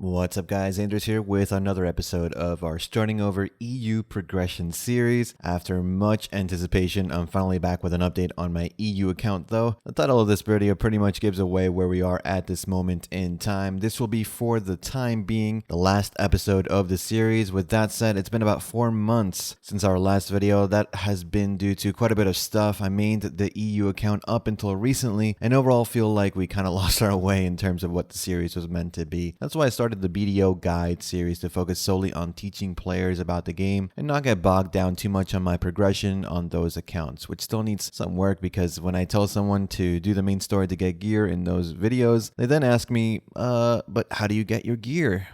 What's up guys, Andrews here with another episode of our Starting Over EU Progression series. After much anticipation, I'm finally back with an update on my EU account though. The title of this video pretty much gives away where we are at this moment in time. This will be for the time being the last episode of the series. With that said, it's been about 4 months since our last video. That has been due to quite a bit of stuff. I maintained the EU account up until recently and overall feel like we kind of lost our way in terms of what the series was meant to be. That's why I started the BDO guide series to focus solely on teaching players about the game and not get bogged down too much on my progression on those accounts, which still needs some work because when I tell someone to do the main story to get gear in those videos, they then ask me, but how do you get your gear?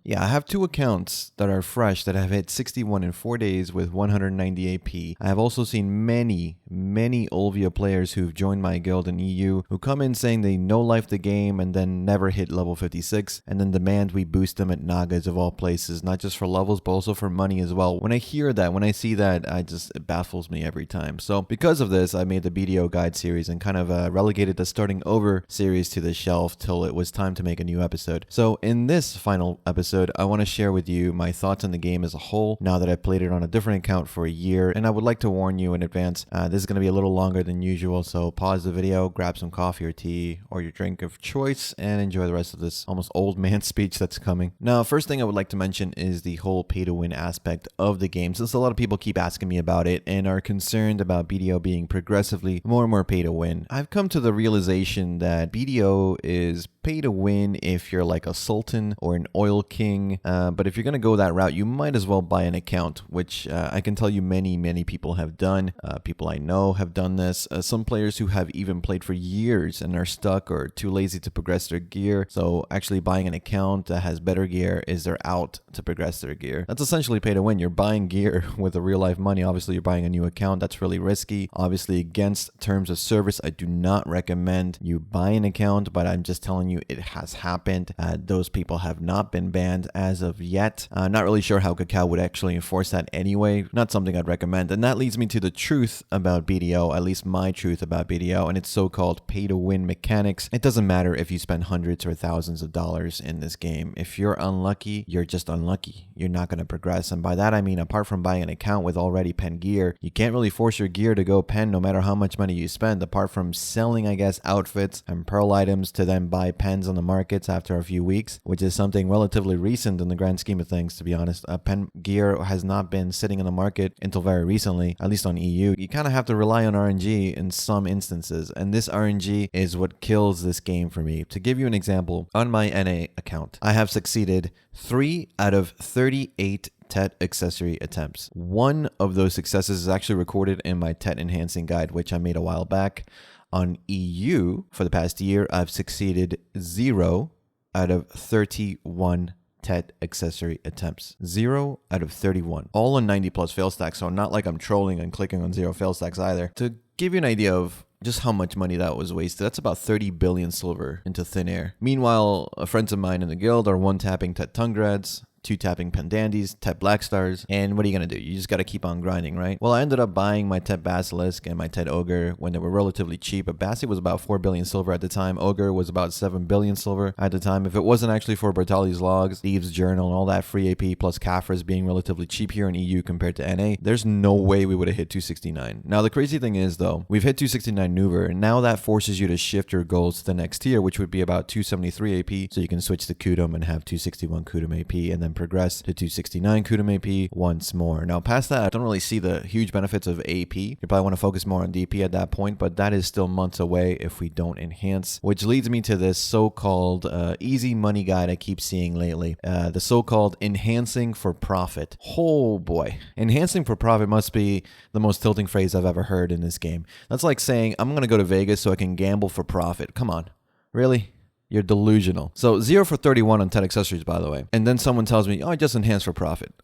Yeah, I have 2 accounts that are fresh that have hit 61 in 4 days with 190 AP. I have also seen many Olvia players who've joined my guild in EU who come in saying they no-life the game and then never hit level 56 and then demand we boost them at Nagas of all places, not just for levels but also for money as well. When I hear that, when I see that, it baffles me every time. So because of this, I made the BDO guide series and kind of relegated the Starting Over series to the shelf till it was time to make a new episode. So in this final episode, I want to share with you my thoughts on the game as a whole now that I've played it on a different account for a year, and I would like to warn you in advance, this is going to be a little longer than usual, so pause the video, grab some coffee or tea or your drink of choice and enjoy the rest of this almost old man speech that's coming. Now, first thing I would like to mention is the whole pay to win aspect of the game, since a lot of people keep asking me about it and are concerned about BDO being progressively more and more pay to win. I've come to the realization that BDO is pay to win if you're like a sultan or an oil king, but if you're going to go that route, you might as well buy an account, which I can tell you many people have done. People I know have done this. Some players who have even played for years and are stuck or too lazy to progress their gear, so actually buying an account that has better gear is their out to progress their gear. That's essentially pay to win. You're buying gear with a real life money. Obviously you're buying a new account. That's really risky. Obviously against terms of service, I do not recommend you buy an account, but I'm just telling you it has happened. Those people have not been banned as of yet. Not really sure how Cacao would actually enforce that anyway. Not something I'd recommend. And that leads me to the truth about BDO, at least my truth about BDO, and its so-called pay-to-win mechanics. It doesn't matter if you spend hundreds or thousands of dollars in this game. If you're unlucky, you're just unlucky. You're not going to progress. And by that I mean, apart from buying an account with already pen gear, you can't really force your gear to go pen no matter how much money you spend, apart from selling, I guess, outfits and pearl items to then buy pens on the markets after a few weeks, which is something relatively recent in the grand scheme of things, to be honest. Pen gear has not been sitting in the market until very recently, at least on EU. You kind of have to rely on RNG in some instances, and this RNG is what kills this game for me. To give you an example, on my NA account, I have succeeded 3 out of 38 TET accessory attempts. One of those successes is actually recorded in my TET enhancing guide, which I made a while back. On EU, for the past year, I've succeeded 0 out of 31 TET accessory attempts. 0 out of 31. All on 90 plus fail stacks, so not like I'm trolling and clicking on 0 fail stacks either. To give you an idea of just how much money that was wasted, that's about 30 billion silver into thin air. Meanwhile, friends of mine in the guild are 1-tapping TET Tungrads, 2-tapping Pandandies, TET Black Stars, and what are you going to do? You just got to keep on grinding, right? Well, I ended up buying my TET Basilisk and my TET Ogre when they were relatively cheap. A Basilisk was about 4 billion silver at the time. Ogre was about 7 billion silver at the time. If it wasn't actually for Bartali's logs, Thieves' Journal, and all that free AP plus Caphras being relatively cheap here in EU compared to NA, there's no way we would have hit 269. Now, the crazy thing is, though, we've hit 269 Nouver, and now that forces you to shift your goals to the next tier, which would be about 273 AP, so you can switch to Kutum and have 261 Kutum AP, and then progress to 269 Kutum AP once more. Now, past that, I don't really see the huge benefits of AP. You probably want to focus more on DP at that point, but that is still months away if we don't enhance, which leads me to this so-called easy money guide I keep seeing lately. The so-called enhancing for profit. Oh boy. Enhancing for profit must be the most tilting phrase I've ever heard in this game. That's like saying, I'm going to go to Vegas so I can gamble for profit. Come on. Really? You're delusional. So 0 for 31 on TET accessories, by the way. And then someone tells me, oh, I just enhanced for profit.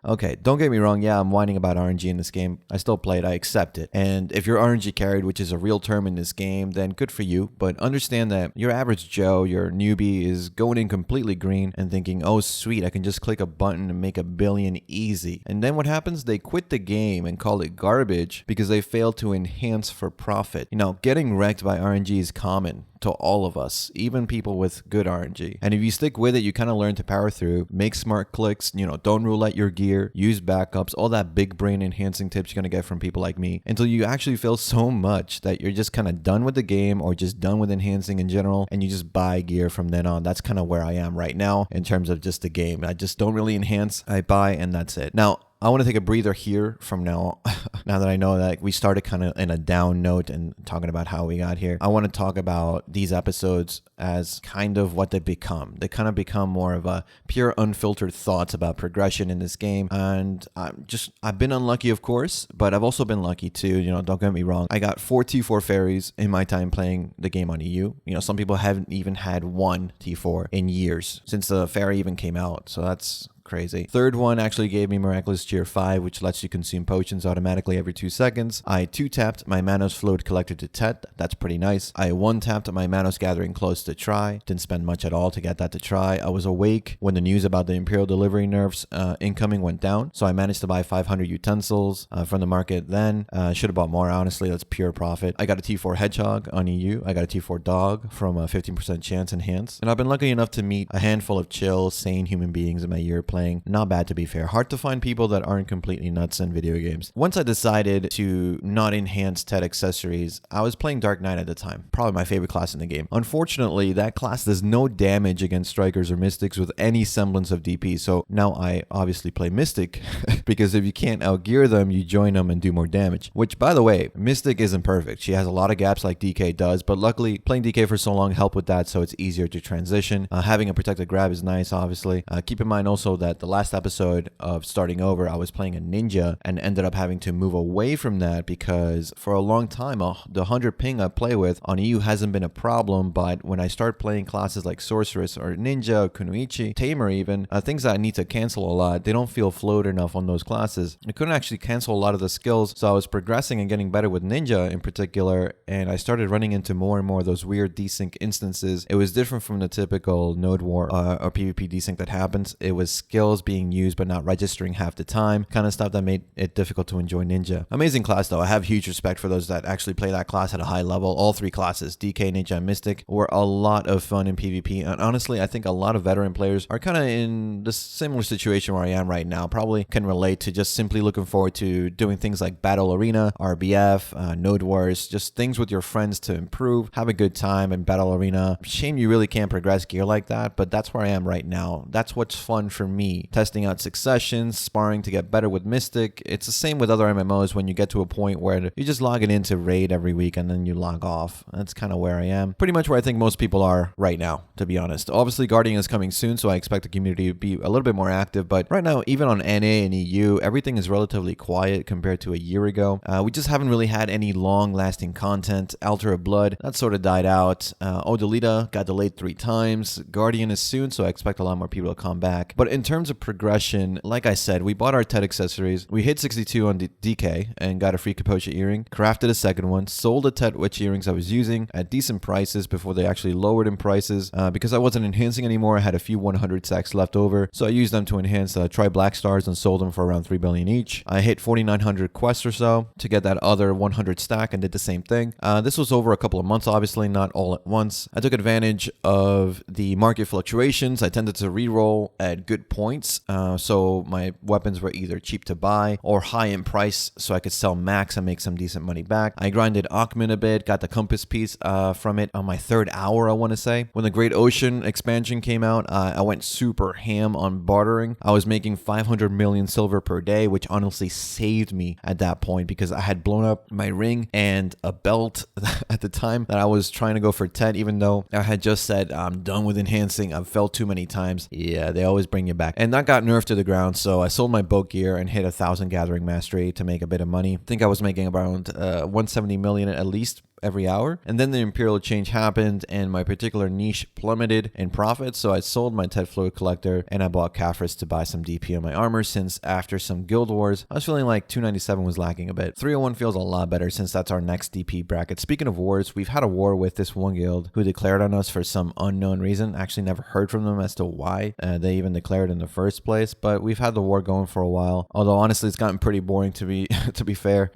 Okay, don't get me wrong. Yeah, I'm whining about RNG in this game. I still play it. I accept it. And if you're RNG carried, which is a real term in this game, then good for you. But understand that your average Joe, your newbie, is going in completely green and thinking, oh, sweet, I can just click a button and make $1 billion easy. And then what happens? They quit the game and call it garbage because they failed to enhance for profit. You know, getting wrecked by RNG is common to all of us, even people with good RNG. And if you stick with it, you kind of learn to power through, make smart clicks, you know, don't roulette your gear, use backups, all that big brain enhancing tips you're going to get from people like me until you actually fail so much that you're just kind of done with the game or just done with enhancing in general and you just buy gear from then on. That's kind of where I am right now in terms of just the game. I just don't really enhance. I buy and that's it. Now, I want to take a breather here from now that I know that we started kind of in a down note and talking about how we got here. I want to talk about these episodes as kind of what they become. They kind of become more of a pure unfiltered thoughts about progression in this game. And I've been unlucky, of course, but I've also been lucky too. You know, don't get me wrong. I got 4 T4 fairies in my time playing the game on EU. You know, some people haven't even had 1 T4 in years since the fairy even came out. So that's crazy. Third one actually gave me Miraculous Cheer 5, which lets you consume potions automatically every 2 seconds. I 2-tapped my Manos Float Collector to Tet. That's pretty nice. I 1-tapped my Manos Gathering Close to try. Didn't spend much at all to get that to try. I was awake when the news about the Imperial Delivery nerfs incoming went down, so I managed to buy 500 utensils from the market then. Should have bought more, honestly. That's pure profit. I got a T4 Hedgehog on EU. I got a T4 Dog from a 15% chance enhanced. And I've been lucky enough to meet a handful of chill, sane human beings in my year playing. Not bad, to be fair. Hard to find people that aren't completely nuts in video games. Once I decided to not enhance TED accessories, I was playing Dark Knight at the time. Probably my favorite class in the game. Unfortunately, that class does no damage against strikers or mystics with any semblance of DP. So now I obviously play Mystic because if you can't outgear them, you join them and do more damage. Which, by the way, Mystic isn't perfect. She has a lot of gaps like DK does, but luckily playing DK for so long helped with that, so it's easier to transition. Having a protected grab is nice, obviously. Keep in mind also that the last episode of Starting Over, I was playing a ninja and ended up having to move away from that because for a long time, the 100 ping I play with on EU hasn't been a problem, but when I start playing classes like Sorceress or Ninja, Kunoichi, Tamer even, things that I need to cancel a lot, they don't feel float enough on those classes. I couldn't actually cancel a lot of the skills, so I was progressing and getting better with Ninja in particular, and I started running into more and more of those weird desync instances. It was different from the typical node war or PvP desync that happens. It was skills being used but not registering half the time, kind of stuff that made it difficult to enjoy Ninja. Amazing class though. I have huge respect for those that actually play that class at a high level. All 3 classes, DK, Ninja, and Mystic, were a lot of fun in PvP, and honestly I think a lot of veteran players are kind of in the similar situation where I am right now. Probably can relate to just simply looking forward to doing things like Battle Arena, RBF, Node Wars, just things with your friends to improve, have a good time in Battle Arena. Shame you really can't progress gear like that, but that's where I am right now. That's what's fun for me. Testing out successions, sparring to get better with Mystic. It's the same with other MMOs when you get to a point where you just log it into raid every week and then you log off. That's kind of where I am. Pretty much where I think most people are right now, to be honest. Obviously, Guardian is coming soon, so I expect the community to be a little bit more active, but right now, even on NA and EU, everything is relatively quiet compared to a year ago. We just haven't really had any long-lasting content. Altar of Blood, that sort of died out. Odalita got delayed 3 times. Guardian is soon, so I expect a lot more people to come back. But in terms of progression, like I said, we bought our TED accessories. We hit 62 on DK and got a free Capocha earring. Crafted a second one. Sold the TED witch earrings I was using at decent prices before they actually lowered in prices. Because I wasn't enhancing anymore, I had a few 100 stacks left over, so I used them to enhance Tri Black Stars and sold them for around 3 billion each. I hit 4,900 quests or so to get that other 100 stack and did the same thing. This was over a couple of months, obviously, not all at once. I took advantage of the market fluctuations. I tended to reroll at good points, so my weapons were either cheap to buy or high in price, so I could sell max and make some decent money back. I grinded Aakman a bit, got the compass piece from it on my 3rd hour, I want to say. When the Great Ocean expansion came out, I went super ham on bartering. I was making 500 million silver per day, which honestly saved me at that point because I had blown up my ring and a belt at the time that I was trying to go for 10, even though I had just said I'm done with enhancing. I've failed too many times. Yeah, they always bring you back. And that got nerfed to the ground, so I sold my boat gear and hit 1,000 gathering mastery to make a bit of money. I think I was making around 170 million at least every hour. And then the Imperial change happened and my particular niche plummeted in profit. So I sold my Ted Fluid Collector and I bought Caphras to buy some DP on my armor, since after some guild wars, I was feeling like 297 was lacking a bit. 301 feels a lot better since that's our next DP bracket. Speaking of wars, we've had a war with this one guild who declared on us for some unknown reason. Actually never heard from them as to why they even declared in the first place, but we've had the war going for a while. Although honestly, it's gotten pretty boring to be to be fair.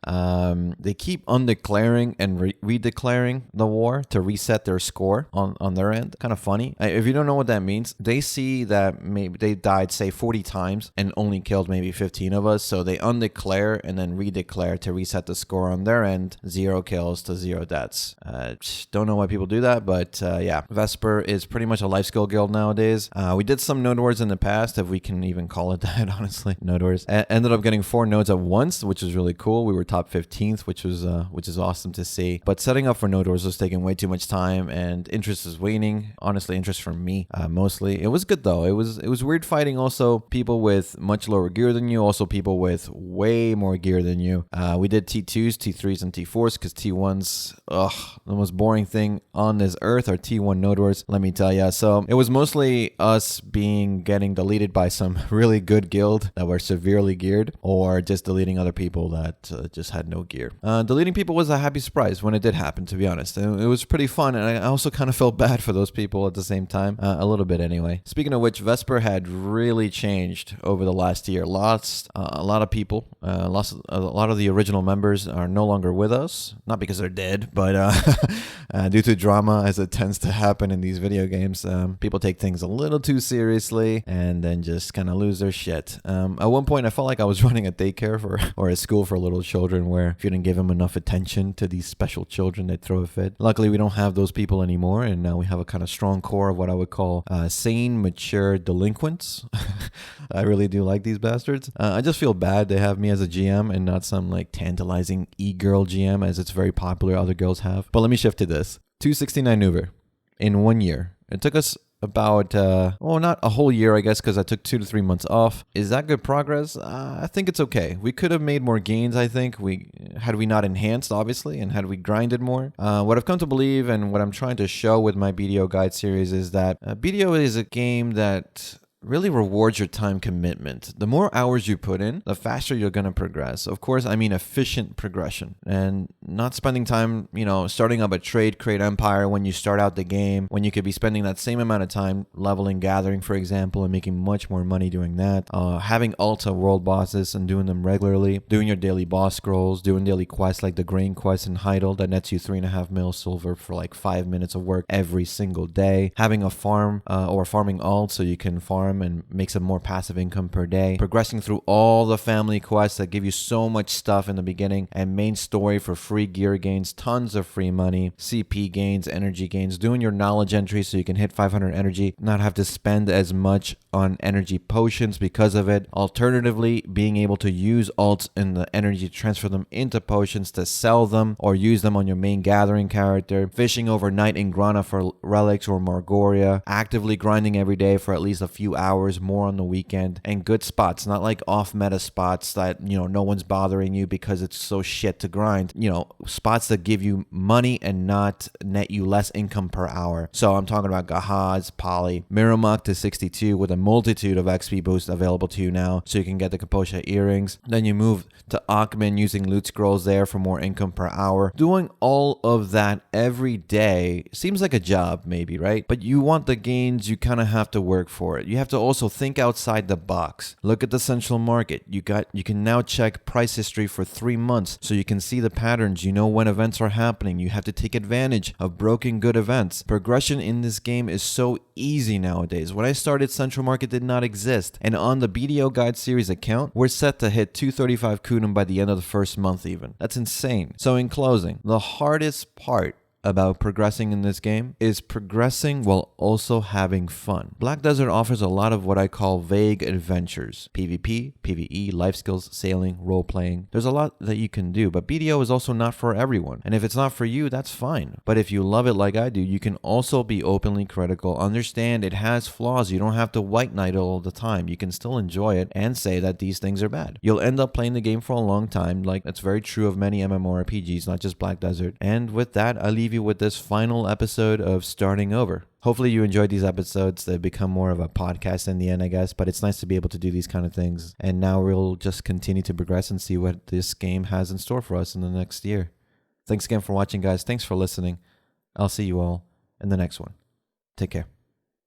They keep undeclaring and redeclaring the war to reset their score on their end. Kind of funny. If you don't know what that means, they see that maybe they died, say, 40 times and only killed maybe 15 of us. So they undeclare and then redeclare to reset the score on their end. 0 kills to 0 deaths. Don't know why people do that, but yeah. Vesper is pretty much a life skill guild nowadays. We did some node wars in the past, if we can even call it that, honestly. Node wars. Ended up getting 4 nodes at once, which was really cool. We were top 15th, which is awesome to see. But setting up for node wars was taking way too much time, and interest is waning. Honestly, interest from me mostly. It was good though. It was weird fighting also people with much lower gear than you, also people with way more gear than you. We did T2s, T3s, and T4s because T1s, the most boring thing on this earth are T1 node wars, let me tell ya. So it was mostly us getting deleted by some really good guild that were severely geared, or just deleting other people that just had no gear. Deleting people was a happy surprise when it did happen, to be honest. It was pretty fun, and I also kind of felt bad for those people at the same time, a little bit anyway. Speaking of which, Vesper had really changed over the last year. Lost a lot of people, lost a lot of the original members are no longer with us, not because they're dead, but due to drama, as it tends to happen in these video games. People take things a little too seriously and then just kind of lose their shit. At one point, I felt like I was running a daycare or a school for little children, where if you didn't give them enough attention to these special children, they'd throw a fit. Luckily, we don't have those people anymore, and now we have a kind of strong core of what I would call sane, mature delinquents. I really do like these bastards. I just feel bad they have me as a GM and not some like tantalizing e-girl GM, as it's very popular other girls have. But let me shift to this. 269 Nouver in 1 year. It took us about, not a whole year, I guess, because I took 2 to 3 months off. Is that good progress? I think it's okay. We could have made more gains, I think, had we not enhanced, obviously, and had we grinded more. What I've come to believe and what I'm trying to show with my BDO guide series is that BDO is a game that really rewards your time commitment. The more hours you put in, the faster you're going to progress. Of course, I mean efficient progression, and not spending time, starting up a trade, create empire when you start out the game, when you could be spending that same amount of time leveling, gathering, for example, and making much more money doing that. Having ulta world bosses and doing them regularly, doing your daily boss scrolls, doing daily quests like the grain quest in Heidel that nets you 3.5 mil silver for like 5 minutes of work every single day. Having a farm or farming alt so you can farm and make some more passive income per day. Progressing through all the family quests that give you so much stuff in the beginning, and main story for free gear gains, tons of free money, CP gains, energy gains, doing your knowledge entry so you can hit 500 energy, not have to spend as much on energy potions because of it. Alternatively, being able to use alts in the energy to transfer them into potions to sell them or use them on your main gathering character. Fishing overnight in Grana for relics or Margoria. Actively grinding every day for at least a few hours more on the weekend, and good spots, not like off meta spots that no one's bothering you because it's so shit to grind. Spots that give you money and not net you less income per hour. So I'm talking about Gahaz, Poly, Miramuk to 62 with a multitude of XP boosts available to you now, so you can get the Kaposha earrings. Then you move to Aakman using loot scrolls there for more income per hour. Doing all of that every day seems like a job maybe, right? But you want the gains, you kind of have to work for it. You have to also think outside the box. Look at the central market. You can now check price history for 3 months so you can see the patterns. You know when events are happening. You have to take advantage of broken good events. Progression in this game is so easy nowadays. When I started, central market did not exist, and on the BDO guide series account, we're set to hit 235 Kutum by the end of the first month even. That's insane. So in closing, the hardest part about progressing in this game is progressing while also having fun. Black Desert offers a lot of what I call vague adventures. PvP, PvE, life skills, sailing, role-playing. There's a lot that you can do, but BDO is also not for everyone. And if it's not for you, that's fine. But if you love it like I do, you can also be openly critical. Understand it has flaws. You don't have to white knight it all the time. You can still enjoy it and say that these things are bad. You'll end up playing the game for a long time, like that's very true of many MMORPGs, not just Black Desert. And with that, I leave you with this final episode of Starting Over. Hopefully you enjoyed these episodes. They've become more of a podcast in the end, I guess, but it's nice to be able to do these kind of things. And now we'll just continue to progress and see what this game has in store for us in the next year. Thanks again for watching, guys. Thanks for listening. I'll see you all in the next one. Take care.